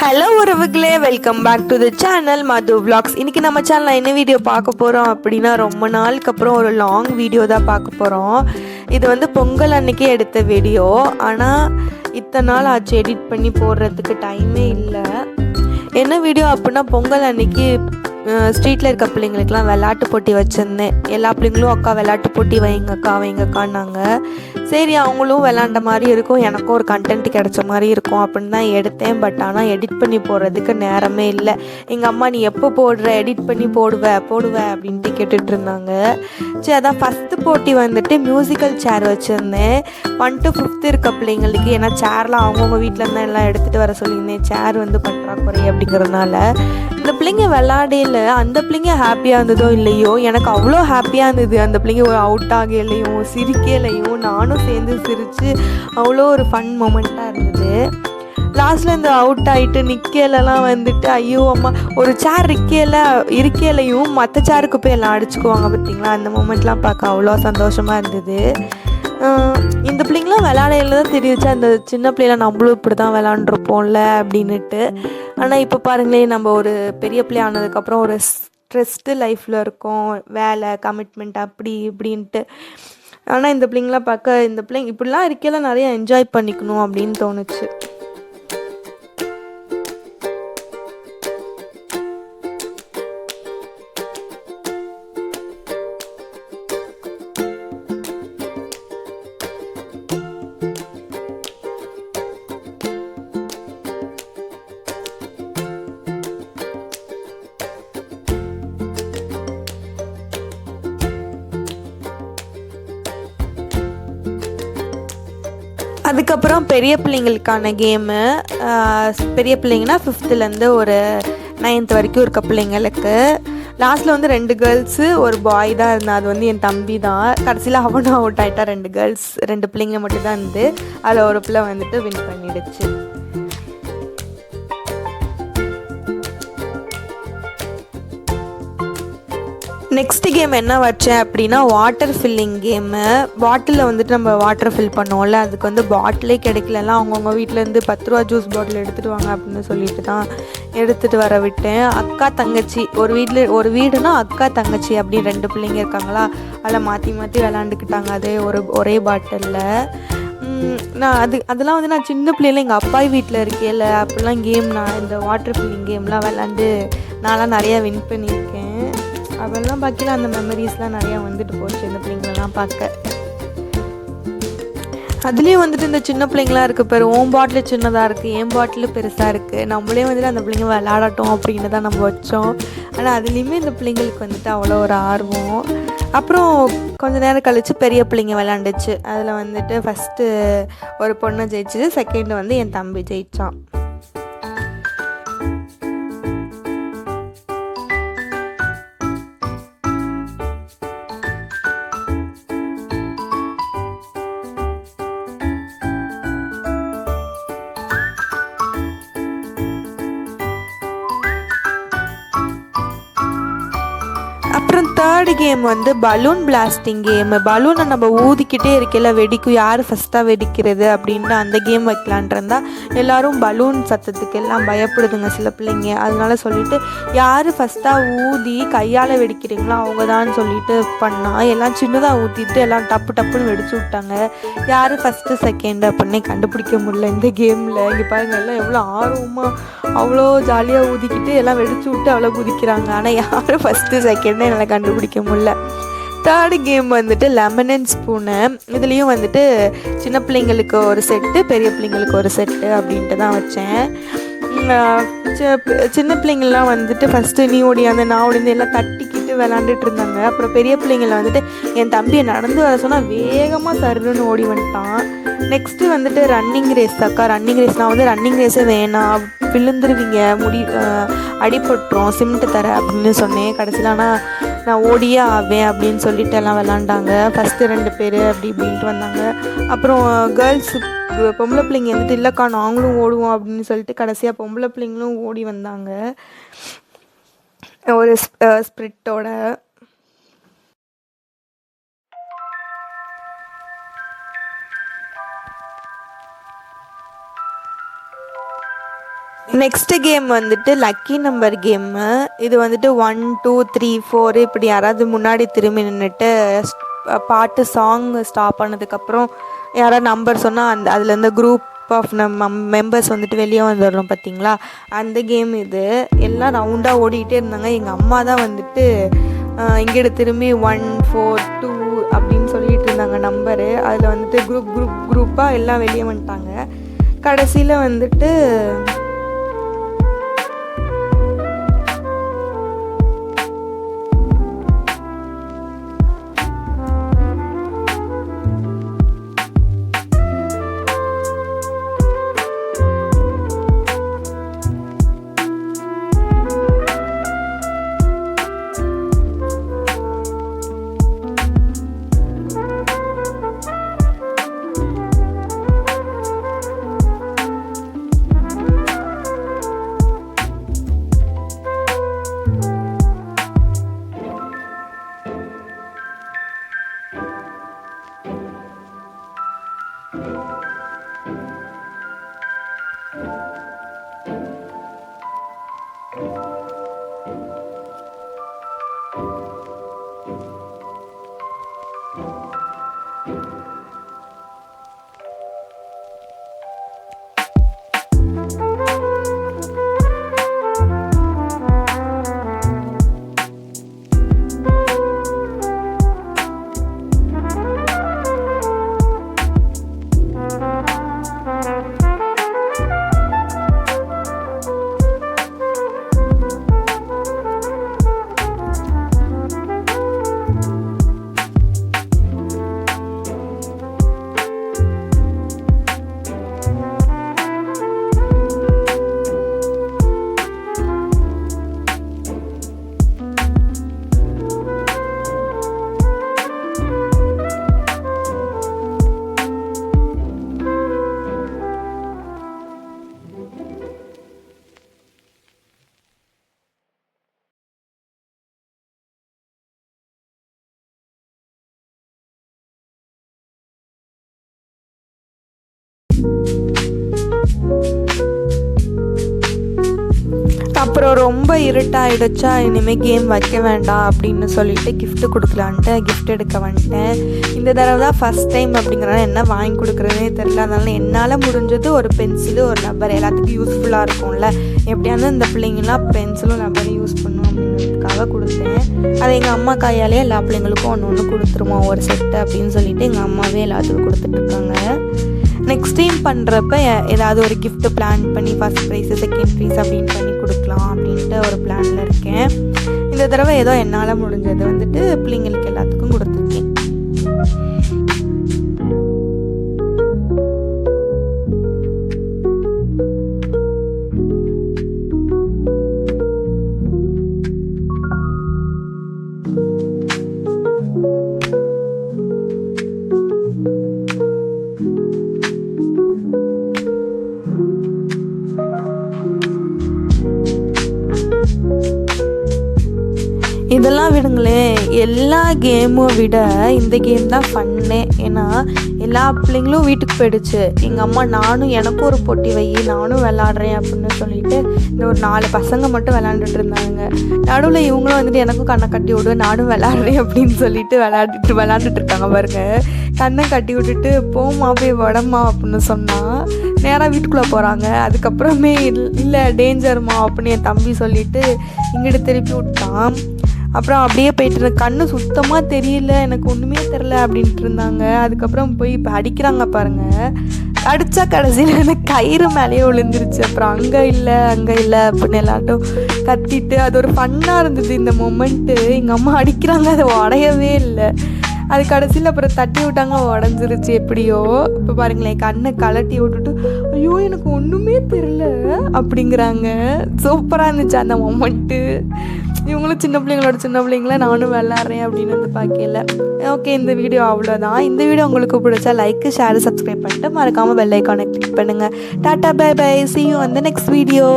Hello உறவுகளே, welcome back to the channel Madhu vlogs. இன்றைக்கி நம்ம சேனலில் என்ன வீடியோ பார்க்க போகிறோம் அப்படின்னா, ரொம்ப நாளுக்கு அப்புறம் ஒரு லாங் வீடியோ தான் பார்க்க போகிறோம். இது வந்து பொங்கல் அன்னைக்கு எடுத்த வீடியோ. ஆனால் இத்தனை நாள் ஆச்சு எடிட் பண்ணி போடுறதுக்கு டைமே இல்லை. என்ன வீடியோ அப்படின்னா, பொங்கல் அன்னைக்கு ஸ்ட்ரீட்டில் இருக்க பிள்ளைங்களுக்கெல்லாம் விளையாட்டு போட்டி வச்சுருந்தேன். எல்லா பிள்ளைங்களும் அக்கா விளையாட்டு போட்டி வைங்கக்கான்னாங்க. சரி, அவங்களும் விளாண்ட மாதிரி இருக்கும், எனக்கும் ஒரு கண்டென்ட் கிடச்ச மாதிரி இருக்கும் அப்படின்னு தான் எடுத்தேன். பட் ஆனால் எடிட் பண்ணி போடுறதுக்கு நேரமே இல்லை. எங்கள் அம்மா நீ எப்போ போடுற, எடிட் பண்ணி போடுவேன் அப்படின்ட்டு கேட்டுட்டு இருந்தாங்க. சரி, அதான் ஃபஸ்ட்டு போட்டி வந்துட்டு மியூசிக்கல் சேர் வச்சுருந்தேன். 1 to 5 இருக்க பிள்ளைங்களுக்கு. ஏன்னா சேர்லாம் அவங்கவுங்க வீட்டில் இருந்தால் எல்லாம் எடுத்துகிட்டு வர சொல்லியிருந்தேன். சேர் வந்து பற்றாக்குறை அப்படிங்கிறதுனால இந்த பிள்ளைங்க விளாடையில் அந்த பிள்ளைங்க ஹாப்பியாக இருந்ததோ இல்லையோ, எனக்கு அவ்வளோ ஹாப்பியாக இருந்தது. அந்த பிள்ளைங்க ஒரு அவுட் ஆகலையும் சிரிக்கலையும் நானும் சேர்ந்து சிரித்து அவ்வளோ ஒரு ஃபன் மொமெண்ட்டாக இருந்தது. லாஸ்ட்டில் இந்த அவுட் ஆகிட்டு நிற்கலாம் வந்துட்டு ஐயோ அம்மா, ஒரு சேர் இருக்கையிலையும் மற்ற சேருக்கு போய் எல்லாம் அடிச்சுக்குவாங்க பார்த்தீங்களா. அந்த மொமெண்ட்லாம் பார்க்க அவ்வளோ சந்தோஷமாக இருந்தது. இந்த பிள்ளைங்களாம் விளையாடையில தான் தெரியுச்சு அந்த சின்ன பிள்ளைல நம்மளும் இப்படி தான் விளாண்டுருப்போம்ல அப்படின்னுட்டு. ஆனால் இப்போ பாருங்களேன், நம்ம ஒரு பெரிய பிள்ளை ஆனதுக்கப்புறம் ஒரு ஸ்ட்ரெஸ்டு லைஃப்பில் இருக்கோம், வேலை கமிட்மெண்ட் அப்படி இப்படின்ட்டு. ஆனால் இந்த பிள்ளைங்களாம் பார்க்க, இந்த பிள்ளைங்க இப்படிலாம் இருக்கையில நிறைய என்ஜாய் பண்ணிக்கணும் அப்படின்னு தோணுச்சு. அதுக்கப்புறம் பெரிய பிள்ளைங்களுக்கான கேமு. பெரிய பிள்ளைங்கன்னா 5th ஒரு 9th வரைக்கும் இருக்க பிள்ளைங்களுக்கு. லாஸ்ட்டில் வந்து 2 கேர்ள்ஸு 1 பாய் தான் இருந்தால். அது வந்து என் தம்பி தான். கடைசியில் அவனும் அவுட் ஆகிட்டா. 2 பிள்ளைங்க மட்டும் தான் இருந்து அதில் ஒரு பிள்ளை வந்துட்டு வின் பண்ணிடுச்சு. நெக்ஸ்ட் கேம் என்ன வச்சேன் அப்படின்னா, வாட்டர் ஃபில்லிங் கேமு. பாட்டிலில் வந்துட்டு நம்ம வாட்டர் ஃபில் பண்ணுவோம்ல, அதுக்கு வந்து பாட்டிலே கிடைக்கலலாம். அவங்கவுங்க வீட்டிலேருந்து 10 ரூபா ஜூஸ் பாட்டில் எடுத்துகிட்டு வாங்க அப்படின்னு சொல்லிட்டு தான் எடுத்துகிட்டு வர விட்டேன். அக்கா தங்கச்சி ஒரு வீடுனா அக்கா தங்கச்சி அப்படின்னு 2 பிள்ளைங்க இருக்காங்களா, அதில் மாற்றி விளாண்டுக்கிட்டாங்க அதே ஒரே பாட்டிலில். அதெல்லாம் வந்து நான் சின்ன பிள்ளைல எங்கள் அப்பா வீட்டில் இருக்கேல அப்படிலாம் நான் இந்த வாட்டர் ஃபில்லிங் கேம்லாம் விளாண்டு நான்லாம் நிறையா வின் பண்ணியிருக்கேன். அவெல்லாம் பார்க்கல அந்த மெமரிஸ்லாம் நிறையா வந்துட்டு போச்சு இந்த பிள்ளைங்களெல்லாம் பார்க்க. அதுலேயும் வந்துட்டு இந்த சின்ன பிள்ளைங்களாம் இருக்குது பாரு, ஓம் பாட்டில் சின்னதாக இருக்குது, என் பாட்டில் பெருசாக இருக்குது. நம்மளே வந்துட்டு அந்த பிள்ளைங்க விளையாடட்டும் அப்படின்னு தான் நம்ம வச்சோம். ஆனால் அதுலேயுமே இந்த பிள்ளைங்களுக்கு வந்துட்டு அவ்வளோ ஒரு ஆர்வம். அப்புறம் கொஞ்சம் நேரம் கழித்து பெரிய பிள்ளைங்க விளாண்டுச்சு. அதில் வந்துட்டு ஃபஸ்ட்டு ஒரு பொண்ணை ஜெயிச்சிது, செகண்ட் வந்து என் தம்பி ஜெயித்தான். அப்புறம் தேர்டு கேம் வந்து பலூன் பிளாஸ்டிங் கேமு. பலூனை நம்ம ஊதிக்கிட்டே இருக்கையில வெடிக்கும், யார் ஃபஸ்ட்டாக வெடிக்கிறது அப்படின்னு அந்த கேம் வைக்கலான்ட்டு இருந்தால் எல்லோரும் பலூன் சத்தத்துக்கு எல்லாம் பயப்படுதுங்க சில பிள்ளைங்க. அதனால சொல்லிவிட்டு யார் ஃபஸ்ட்டாக ஊதி கையால் வெடிக்கிறீங்களோ அவங்க தான் சொல்லிட்டு பண்ணால் எல்லாம் சின்னதாக ஊற்றிட்டு எல்லாம் டப்புன்னு வெடிச்சு விட்டாங்க. யார் ஃபஸ்ட்டு செகண்ட் அப்படின்னே கண்டுபிடிக்க முடியல இந்த கேமில். இங்கே பாருங்கள், எல்லாம் எவ்வளோ ஆர்வமாக அவ்வளோ ஜாலியாக ஊதிக்கிட்டு எல்லாம் வெடிச்சு விட்டு அவ்வளோ குதிக்கிறாங்க. ஆனால் யார் ஃபஸ்ட்டு செகண்ட் என்னால் கண்டுபிடிக்க முடியல. தேர்டு கேம் வந்துட்டு லெமன் அண்ட் ஸ்பூனு. இதுலேயும் வந்துட்டு சின்ன பிள்ளைங்களுக்கு ஒரு செட்டு, பெரிய பிள்ளைங்களுக்கு ஒரு செட்டு அப்படின்ட்டு தான் வச்சேன். சின்ன பிள்ளைங்கள்லாம் வந்துட்டு ஃபஸ்ட்டு நீ ஓடியாந்து நான் ஓடிந்து எல்லாம் தட்டிக்கிட்டு விளாண்டுட்டு இருந்தாங்க. அப்புறம் பெரிய பிள்ளைங்களை வந்துட்டு என் தம்பியை நடந்து வர சொன்னால் வேகமாக சருன்னு ஓடி வந்துட்டான். நெக்ஸ்ட்டு வந்துட்டு ரன்னிங் ரேஸ். அக்கா ரன்னிங் ரேஸ். நான் வந்து ரன்னிங் ரேஸே வேணாம், விழுந்துருவீங்க, அடிபட்டுரும், சிமெண்ட்டு தர அப்படின்னு சொன்னேன். கடைசியில் ஆனால் நான் ஓடியே ஆவேன் அப்படின்னு சொல்லிட்டு எல்லாம் விளாண்டாங்க. ஃபஸ்ட்டு 2 பேர் அப்படி இப்படின்ட்டு வந்தாங்க. அப்புறம் கேர்ள்ஸு பொம்பளை பிள்ளைங்க வந்துட்டு இல்லைக்கா நாங்களும் ஓடுவோம் அப்படின்னு சொல்லிட்டு கடைசியாக பொம்பளை பிள்ளைங்களும் ஓடி வந்தாங்க ஒரு ஸ்ப்ரிட்டோட. நெக்ஸ்ட்டு கேம் வந்துட்டு லக்கி நம்பர் கேம்மு. இது வந்துட்டு 1 2 3 4 இப்படி யாராவது முன்னாடி திரும்பி நின்றுட்டு பாட்டு சாங் ஸ்டாப் பண்ணதுக்கப்புறம் யாராவது நம்பர் சொன்னால் அதுலேருந்து குரூப் ஆஃப் மெம்பர்ஸ் வந்துட்டு வெளியே வந்துடணும் பார்த்தீங்களா, அந்த கேம் இது. எல்லாம் ரவுண்டாக ஓடிக்கிட்டே இருந்தாங்க. எங்கள் அம்மா தான் வந்துட்டு இங்கிட்ட திரும்பி 1 4 2 அப்படின்னு சொல்லிட்டு இருந்தாங்க நம்பரு. அதில் வந்துட்டு குரூப்பாக எல்லாம் வெளியே வந்துட்டாங்க. கடைசியில் வந்துட்டு அப்புறம் ரொம்ப இருட்டாயிடுச்சா, இனிமேல் கேம் வைக்க வேண்டாம் அப்படின்னு சொல்லிட்டு கிஃப்ட் கொடுக்கலான்ட்டு கிஃப்ட் எடுக்க வந்துட்டேன். இந்த தடவை தான் ஃபஸ்ட் டைம் அப்படிங்கிறனால என்ன வாங்கி கொடுக்குறதுனே தெரில. அதனால என்னால் முடிஞ்சது ஒரு பென்சிலு ஒரு ரப்பர் எல்லாத்துக்கும் யூஸ்ஃபுல்லாக இருக்கும்ல, எப்படியாவது இந்த பிள்ளைங்களாம் பென்சிலும் ரப்பரும் யூஸ் பண்ணும் அப்படிங்கிறதுக்காக கொடுத்தேன். அதை எங்கள் அம்மா கையாலே எல்லா பிள்ளைங்களுக்கும் ஒன்று ஒன்று கொடுத்துருமா ஒரு செட்டு அப்படின்னு சொல்லிட்டு எங்கள் அம்மாவே எல்லாத்துக்கும் கொடுத்துட்ருக்காங்க. நெக்ஸ்ட் டைம் பண்ணுறப்ப ஏதாவது ஒரு கிஃப்ட் பிளான் பண்ணி ஃபஸ்ட் ப்ரைஸு செகண்ட் ப்ரைஸ் அப்படின்னு பண்ணி கொடுக்கலாம் அப்படின்ட்டு ஒரு பிளானில் இருக்கேன். இந்த தடவை ஏதோ என்னால் முடிஞ்சது வந்துட்டு பிள்ளைங்களுக்கு எல்லாத்துக்கும் கொடுத்துருக்கேன். இதெல்லாம் விடுங்களேன், எல்லா கேமும் விட இந்த கேம் தான் ஃபன்னே. ஏன்னா எல்லா பிள்ளைங்களும் வீட்டுக்கு போயிடுச்சு. எங்கள் அம்மா எனக்கும் ஒரு போட்டி வை, நானும் விளாட்றேன் அப்படின்னு சொல்லிட்டு இந்த ஒரு 4 பசங்க மட்டும் விளாண்டுட்டு இருந்தாங்க. நடுவில் இவங்களும் வந்துட்டு எனக்கும் கண்ணை கட்டி விடு, நானும் விளாட்றேன் அப்படின்னு சொல்லிட்டு விளாண்டுட்டு இருக்காங்க பாருங்க. கண்ணை கட்டி விட்டுட்டு போமா போய் வடமா அப்படின்னு சொன்னால் நேராக வீட்டுக்குள்ளே போகிறாங்க. அதுக்கப்புறமே இல்லை டேஞ்சர்மா அப்படின்னு என் தம்பி சொல்லிட்டு இங்கிட்ட திருப்பி விட்டான். அப்புறம் அப்படியே போயிட்டு கண்ணு சுத்தமாக தெரியல, எனக்கு ஒன்றுமே தெரில அப்படின்ட்டு இருந்தாங்க. அதுக்கப்புறம் போய் இப்போ அடிக்கிறாங்க பாருங்கள். அடித்தா கடைசியில் எனக்கு கயிறு மேலேயே விழுந்துருச்சு. அப்புறம் அங்கே இல்லை அப்படின்னு எல்லாட்டும் கத்திட்டு அது ஒரு ஃபன்னாக இருந்தது இந்த மொமெண்ட்டு. எங்கள் அம்மா அடிக்கிறாங்க, அதை உடையவே இல்லை. அது கடைசியில் அப்புறம் தட்டி விட்டாங்க, உடஞ்சிருச்சு எப்படியோ. இப்போ பாருங்களேன், கண்ணை கலட்டி விட்டுட்டு ஐயோ எனக்கு ஒன்றுமே தெரில அப்படிங்கிறாங்க. சூப்பராக இருந்துச்சு அந்த மொமெண்ட்டு. இவங்களும் சின்ன பிள்ளைங்கள நானும் விளாட்றேன் அப்படின்னு வந்து பார்க்கல. ஓகே, இந்த வீடியோ அவ்வளோதான். இந்த வீடியோ உங்களுக்கு பிடிச்சா லைக், ஷேர், சப்ஸ்கிரைப் பண்ணிட்டு மறக்காமல் பெல் ஐக்கானை கிளிக் பண்ணுங்கள். Tata, bye bye, see you on the next video.